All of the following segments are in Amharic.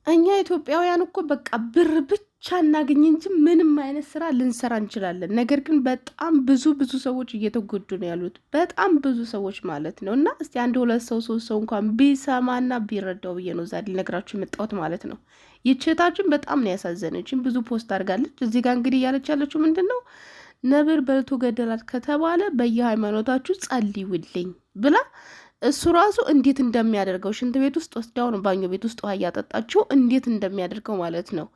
እኛ ኢትዮጵያውያን እኮ በቃ ብር ብቻ እናገኝ እንጂ ምንም አይነት ስራ ልንሰራ እንችላለን። ነገር ግን በጣም ብዙ ሰዎች እየተጎዱ ነው ያሉት፣ በጣም ብዙ ሰዎች ማለት ነው። እና እስቲ አንድ ሁለት ሰው ሶስት ሰው እንኳን ቢሰማና ቢረዳው ብዬ ነው ዛሬ ልነግራችሁ የመጣሁት ማለት ነው። ይችታችን በጣም ነው ያሳዘነችን። ብዙ ፖስት አድርጋለች። እዚህ ጋር እንግዲህ እያለች ያለችው ምንድን ነው፣ ነብር በልቶ ገደላት ከተባለ በየሃይማኖታችሁ ጸልዩልኝ ብላ እሱ ራሱ እንዴት እንደሚያደርገው ሽንት ቤት ውስጥ ወስዳው ነው ባኞ ቤት ውስጥ ውሃ እያጠጣችው እንዴት እንደሚያደርገው ማለት ነው።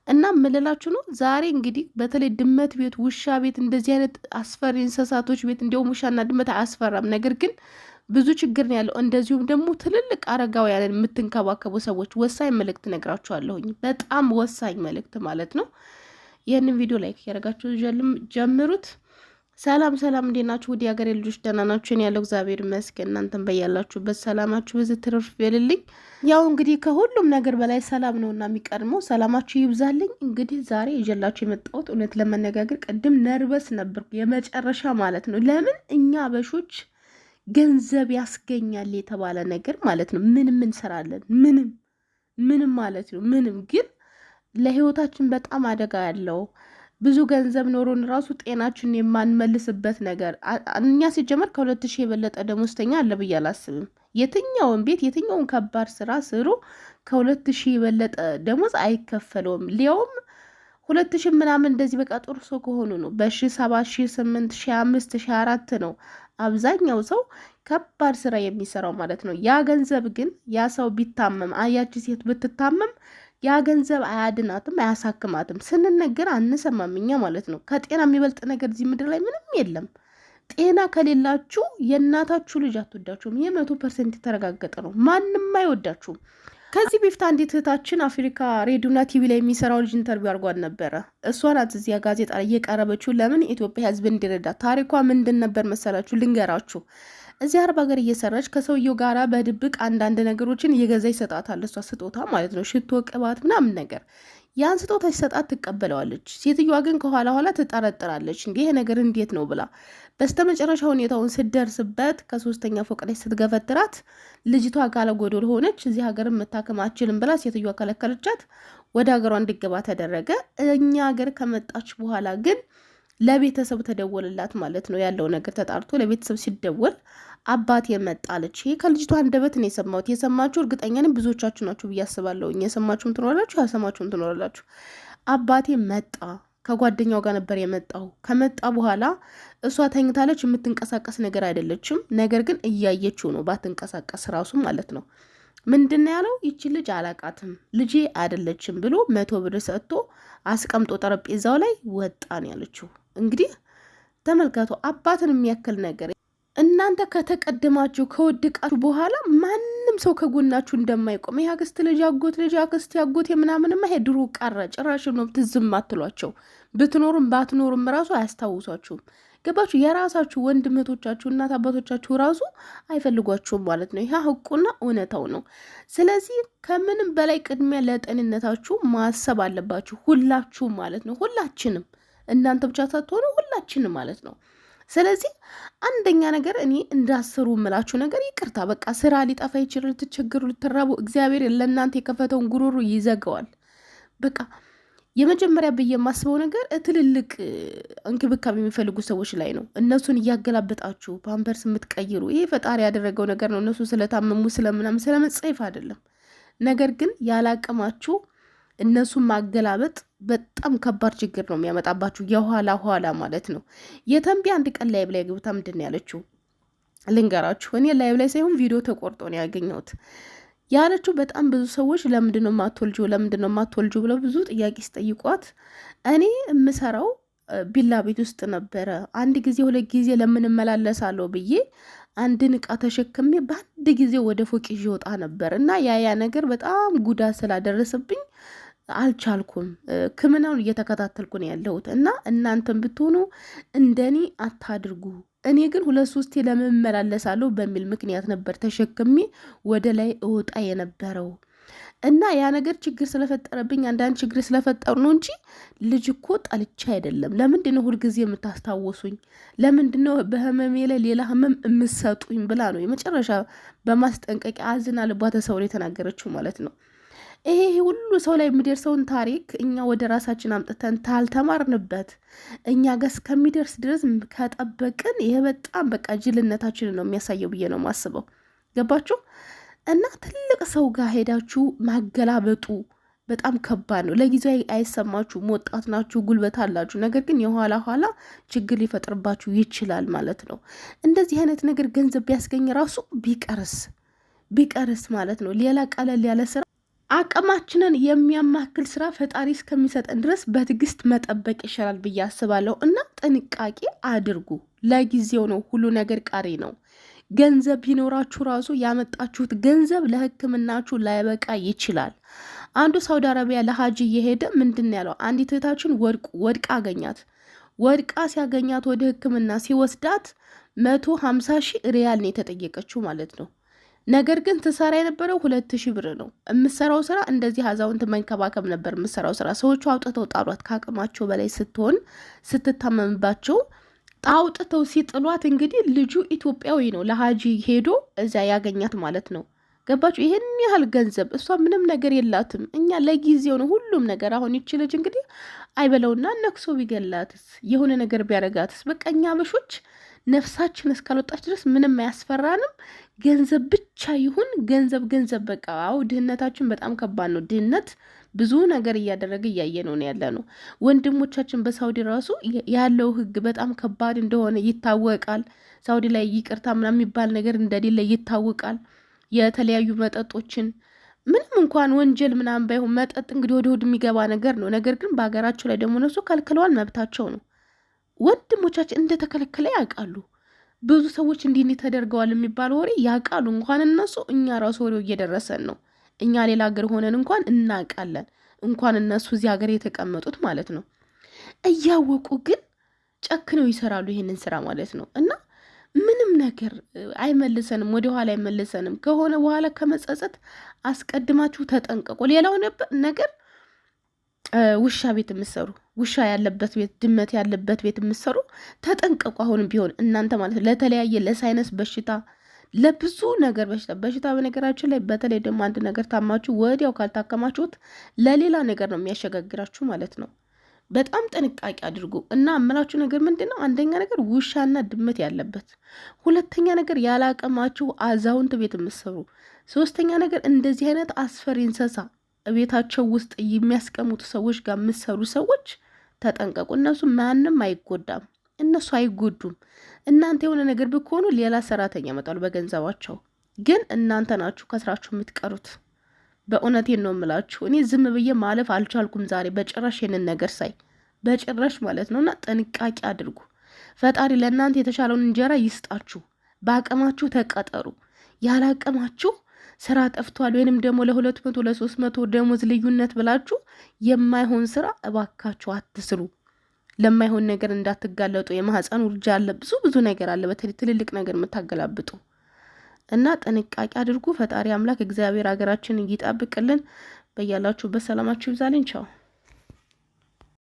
እና ምልላችሁ ነው ዛሬ እንግዲህ በተለይ ድመት ቤት፣ ውሻ ቤት፣ እንደዚህ አይነት አስፈሪ እንስሳቶች ቤት እንዲሁም ውሻና ድመት አያስፈራም፣ ነገር ግን ብዙ ችግር ነው ያለው። እንደዚሁም ደግሞ ትልልቅ አረጋውያንን የምትንከባከቡ ሰዎች ወሳኝ መልእክት ነግራችኋለሁኝ። በጣም ወሳኝ መልእክት ማለት ነው። ይህንን ቪዲዮ ላይክ ያደረጋችሁ ጀምሩት። ሰላም ሰላም፣ እንዴት ናችሁ? ውድ የሀገሬ ልጆች ደህና ናችሁ? እኔ ያለው እግዚአብሔር ይመስገን። እናንተም በያላችሁበት ሰላማችሁ ብዙ ትርፍ ይበልልኝ። ያው እንግዲህ ከሁሉም ነገር በላይ ሰላም ነውና የሚቀድመው፣ ሰላማችሁ ይብዛልኝ። እንግዲህ ዛሬ ይዤላችሁ የመጣሁት እውነት ለመነጋገር ቅድም ነርበስ ነበርኩ የመጨረሻ ማለት ነው። ለምን እኛ አበሾች ገንዘብ ያስገኛል የተባለ ነገር ማለት ነው ምንም እንሰራለን፣ ምንም ማለት ነው ምንም፣ ግን ለህይወታችን በጣም አደጋ ያለው ብዙ ገንዘብ ኖሮን ራሱ ጤናችን የማንመልስበት ነገር። እኛ ሲጀመር ከ2000 የበለጠ ደሞዝተኛ አለ ብዬ አላስብም። የትኛውን ቤት የትኛውን ከባድ ስራ ስሩ ከ2000 የበለጠ ደሞዝ አይከፈለውም። ሊያውም 2000 ምናምን እንደዚህ በቃ ጥሩ ሰው ከሆኑ ነው። በ7 8 5 4 ነው አብዛኛው ሰው ከባድ ስራ የሚሰራው ማለት ነው። ያ ገንዘብ ግን ያ ሰው ቢታመም አያች ሴት ብትታመም ያ ገንዘብ አያድናትም፣ አያሳክማትም። ስንነገር አንሰማም እኛ ማለት ነው። ከጤና የሚበልጥ ነገር እዚህ ምድር ላይ ምንም የለም። ጤና ከሌላችሁ የእናታችሁ ልጅ አትወዳችሁም። ይህ 100% የተረጋገጠ ነው። ማንም አይወዳችሁም። ከዚህ በፊት አንዲት እህታችን አፍሪካ ሬዲዮና ቲቪ ላይ የሚሰራው ልጅ ኢንተርቪው አድርጓን ነበረ። እሷ ናት እዚያ ጋዜጣ ላይ እየቀረበችው ለምን ኢትዮጵያ ሕዝብ እንዲረዳ። ታሪኳ ምንድን ነበር መሰላችሁ? ልንገራችሁ። እዚህ አረብ ሀገር እየሰራች ከሰውየው ጋራ በድብቅ አንዳንድ ነገሮችን እየገዛ ይሰጣታል። እሷ ስጦታ ማለት ነው፣ ሽቶ፣ ቅባት ምናምን ነገር። ያን ስጦታ ሲሰጣት ትቀበለዋለች። ሴትዮዋ ግን ከኋላ ኋላ ትጠረጥራለች። እንዲህ ይሄ ነገር እንዴት ነው ብላ በስተመጨረሻ ሁኔታውን ስደርስበት ከ3ኛ ፎቅ ላይ ስትገፈትራት ልጅቷ አካለ ጎዶሎ ሆነች። እዚህ ሀገርን መታከም አችልም ብላ ሴትዮዋ ከለከለቻት። ወደ ሀገሯ እንዲገባ ተደረገ። እኛ ሀገር ከመጣች በኋላ ግን ለቤተሰብ ተደወልላት ማለት ነው። ያለው ነገር ተጣርቶ ለቤተሰብ ሲደወል አባቴ መጣለች። ይሄ ከልጅቷ አንደበት ነው የሰማሁት። የሰማችሁ እርግጠኛ ነኝ ብዙዎቻችሁ ናችሁ ብዬ አስባለሁ። የሰማችሁም ትኖራላችሁ፣ ያልሰማችሁም ትኖራላችሁ። አባቴ መጣ፣ ከጓደኛው ጋር ነበር የመጣው። ከመጣ በኋላ እሷ ተኝታለች፣ የምትንቀሳቀስ ነገር አይደለችም። ነገር ግን እያየችው ነው ባትንቀሳቀስ ራሱ ማለት ነው። ምንድን ያለው ይቺ ልጅ አላቃትም፣ ልጄ አይደለችም ብሎ 100 ብር ሰጥቶ አስቀምጦ ጠረጴዛው ላይ ወጣን ያለችው። እንግዲህ ተመልከቱ፣ አባትን የሚያክል ነገር እናንተ ከተቀደማችሁ ከወደቃችሁ በኋላ ማንም ሰው ከጎናችሁ እንደማይቆም። ይህ አክስት ልጅ፣ አጎት ልጅ፣ አክስት ያጎት የምናምንማ ይሄ ድሮ ቀረ። ጭራሽ ነው ትዝም አትሏቸው። ብትኖሩም ባትኖሩም ራሱ አያስታውሷችሁም። ገባችሁ? የራሳችሁ ወንድምቶቻችሁ እናት አባቶቻችሁ ራሱ አይፈልጓችሁም ማለት ነው። ይህ ህቁና እውነታው ነው። ስለዚህ ከምንም በላይ ቅድሚያ ለጤንነታችሁ ማሰብ አለባችሁ፣ ሁላችሁም ማለት ነው። ሁላችንም፣ እናንተ ብቻ ሳትሆኑ ሁላችንም ማለት ነው። ስለዚህ አንደኛ ነገር እኔ እንዳሰሩ የምላችሁ ነገር ይቅርታ፣ በቃ ስራ ሊጠፋ ይችላል፣ ልትቸገሩ፣ ልትራቡ፣ እግዚአብሔር ለእናንተ የከፈተውን ጉሮሮ ይዘጋዋል። በቃ የመጀመሪያ ብዬ የማስበው ነገር ትልልቅ እንክብካቤ የሚፈልጉ ሰዎች ላይ ነው። እነሱን እያገላበጣችሁ ፓምፐርስ የምትቀይሩ፣ ይሄ ፈጣሪ ያደረገው ነገር ነው። እነሱ ስለታመሙ ስለምናምን ስለመጸየፍ አይደለም። ነገር ግን ያላቀማችሁ እነሱን ማገላበጥ በጣም ከባድ ችግር ነው የሚያመጣባችሁ፣ የኋላ ኋላ ማለት ነው። የተንቢ አንድ ቀን ላይብ ላይ ግብታ ምንድን ነው ያለችው ልንገራችሁ። እኔ ላይብ ላይ ሳይሆን ቪዲዮ ተቆርጦ ነው ያገኘሁት። ያለችው በጣም ብዙ ሰዎች ለምንድነው ማትወልጁ ብለው ብዙ ጥያቄ ሲጠይቋት እኔ የምሰራው ቢላ ቤት ውስጥ ነበረ። አንድ ጊዜ 2 ጊዜ ለምን እመላለሳለሁ ብዬ አንድን እቃ ተሸክሜ በአንድ ጊዜ ወደ ፎቅ ይዤ ወጣ ነበር እና ያ ነገር በጣም ጉዳት ስላደረሰብኝ አልቻልኩም። ሕክምናውን እየተከታተልኩ ነው ያለሁት እና እናንተም ብትሆኑ እንደኔ አታድርጉ። እኔ ግን 2-3 ለምን እመላለሳለሁ በሚል ምክንያት ነበር ተሸክሜ ወደ ላይ እወጣ የነበረው እና ያ ነገር ችግር ስለፈጠረብኝ አንዳንድ ችግር ስለፈጠሩ ነው እንጂ ልጅ እኮ ጠልቻ አይደለም። ለምንድነው ሁልጊዜ የምታስታወሱኝ? ለምንድነው በህመሜ ላይ ሌላ ህመም የምትሰጡኝ? ብላ ነው የመጨረሻ በማስጠንቀቂያ አዝና ልቧ ተሰውሮ የተናገረችው ማለት ነው። ይሄ ሁሉ ሰው ላይ የሚደርሰውን ታሪክ እኛ ወደ ራሳችን አምጥተን ታልተማርንበት እኛ ጋር እስከሚደርስ ድረስ ከጠበቅን ይሄ በጣም በቃ ጅልነታችንን ነው የሚያሳየው ብዬ ነው ማስበው። ገባችሁ? እና ትልቅ ሰው ጋር ሄዳችሁ ማገላበጡ በጣም ከባድ ነው። ለጊዜው አይሰማችሁም፣ ወጣት ናችሁ፣ ጉልበት አላችሁ። ነገር ግን የኋላ ኋላ ችግር ሊፈጥርባችሁ ይችላል ማለት ነው። እንደዚህ አይነት ነገር ገንዘብ ቢያስገኝ ራሱ ቢቀርስ ማለት ነው። ሌላ ቀለል ያለ ስራ አቅማችንን የሚያማክል ስራ ፈጣሪ እስከሚሰጠን ድረስ በትዕግስት መጠበቅ ይሻላል ብዬ አስባለሁ። እና ጥንቃቄ አድርጉ። ለጊዜው ነው፣ ሁሉ ነገር ቀሪ ነው። ገንዘብ ቢኖራችሁ ራሱ ያመጣችሁት ገንዘብ ለሕክምናችሁ ላይበቃ ይችላል። አንዱ ሳውዲ አረቢያ ለሀጅ እየሄደ ምንድን ያለው አንዲት እህታችን ወድቃ አገኛት። ወድቃ ሲያገኛት ወደ ሕክምና ሲወስዳት 150 ሺህ ሪያል ነው የተጠየቀችው ማለት ነው። ነገር ግን ትሰራ የነበረው 2000 ብር ነው። የምሰራው ስራ እንደዚህ አዛውንት መንከባከብ ነበር የምሰራው ስራ። ሰዎቹ አውጥተው ጣሏት። ከአቅማቸው በላይ ስትሆን ስትታመምባቸው አውጥተው ሲጥሏት እንግዲህ ልጁ ኢትዮጵያዊ ነው። ለሀጂ ሄዶ እዛ ያገኛት ማለት ነው። ገባችሁ? ይሄን ያህል ገንዘብ እሷ ምንም ነገር የላትም። እኛ ለጊዜው ነው ሁሉም ነገር። አሁን ይቺ ልጅ እንግዲህ አይበለውና ነክሶ ቢገላትስ የሆነ ነገር ቢያረጋትስ? በቃ እኛ አበሾች ነፍሳችን እስካልወጣች ድረስ ምንም አያስፈራንም። ገንዘብ ብቻ ይሁን ገንዘብ በቃ። አዎ ድህነታችን በጣም ከባድ ነው። ድህነት ብዙ ነገር እያደረገ እያየ ነው ያለ ነው። ወንድሞቻችን በሳውዲ ራሱ ያለው ህግ በጣም ከባድ እንደሆነ ይታወቃል። ሳውዲ ላይ ይቅርታ ምናምን የሚባል ነገር እንደሌለ ይታወቃል። የተለያዩ መጠጦችን ምንም እንኳን ወንጀል ምናምን ባይሆን መጠጥ እንግዲህ ወደ ሆድ የሚገባ ነገር ነው። ነገር ግን በሀገራቸው ላይ ደግሞ እነሱ ከልክለዋል፣ መብታቸው ነው። ወንድሞቻችን እንደተከለከለ ያውቃሉ። ብዙ ሰዎች እንዲህ ተደርገዋል የሚባል ወሬ ያውቃሉ። እንኳን እነሱ እኛ ራሱ ወሬው እየደረሰን ነው። እኛ ሌላ ሀገር ሆነን እንኳን እናውቃለን። እንኳን እነሱ እዚህ ሀገር የተቀመጡት ማለት ነው። እያወቁ ግን ጨክነው ይሰራሉ ይሄንን ስራ ማለት ነው። እና ምንም ነገር አይመልሰንም፣ ወደኋላ አይመልሰንም። ከሆነ በኋላ ከመጸጸት አስቀድማችሁ ተጠንቀቁ። ሌላው ነገር ውሻ ቤት የምትሰሩ ውሻ ያለበት ቤት ድመት ያለበት ቤት የምትሰሩ ተጠንቀቁ። አሁንም ቢሆን እናንተ ማለት ለተለያየ ለሳይነስ በሽታ ለብዙ ነገር በሽታ በነገራችን ላይ በተለይ ደግሞ አንድ ነገር ታማችሁ ወዲያው ካልታከማችሁት ለሌላ ነገር ነው የሚያሸጋግራችሁ ማለት ነው። በጣም ጥንቃቄ አድርጉ። እና አመላችሁ ነገር ምንድነው? አንደኛ ነገር ውሻና ድመት ያለበት፣ ሁለተኛ ነገር ያላቀማችሁ አዛውንት ቤት የምትሰሩ፣ ሶስተኛ ነገር እንደዚህ አይነት አስፈሪ እንስሳ ቤታቸው ውስጥ የሚያስቀምጡ ሰዎች ጋር የምትሰሩ ሰዎች ተጠንቀቁ። እነሱ ማንም አይጎዳም፣ እነሱ አይጎዱም። እናንተ የሆነ ነገር ብትሆኑ ሌላ ሰራተኛ ያመጣሉ በገንዘባቸው፣ ግን እናንተ ናችሁ ከስራችሁ የምትቀሩት። በእውነቴን ነው የምላችሁ። እኔ ዝም ብዬ ማለፍ አልቻልኩም ዛሬ በጭራሽ ይሄንን ነገር ሳይ በጭራሽ ማለት ነው። እና ጥንቃቄ አድርጉ። ፈጣሪ ለእናንተ የተሻለውን እንጀራ ይስጣችሁ። በአቅማችሁ ተቀጠሩ። ያላቅማችሁ ስራ ጠፍቷል ወይንም ደግሞ ለ200 ለ300 ደሞዝ ልዩነት ብላችሁ የማይሆን ስራ እባካችሁ አትስሩ። ለማይሆን ነገር እንዳትጋለጡ። የማህፀን ውርጃ አለ፣ ብዙ ነገር አለ። በተለይ ትልልቅ ነገር የምታገላብጡ እና ጥንቃቄ አድርጉ። ፈጣሪ አምላክ እግዚአብሔር ሀገራችንን ይጠብቅልን። በያላችሁበት ሰላማችሁ ይብዛልኝ። ቻው።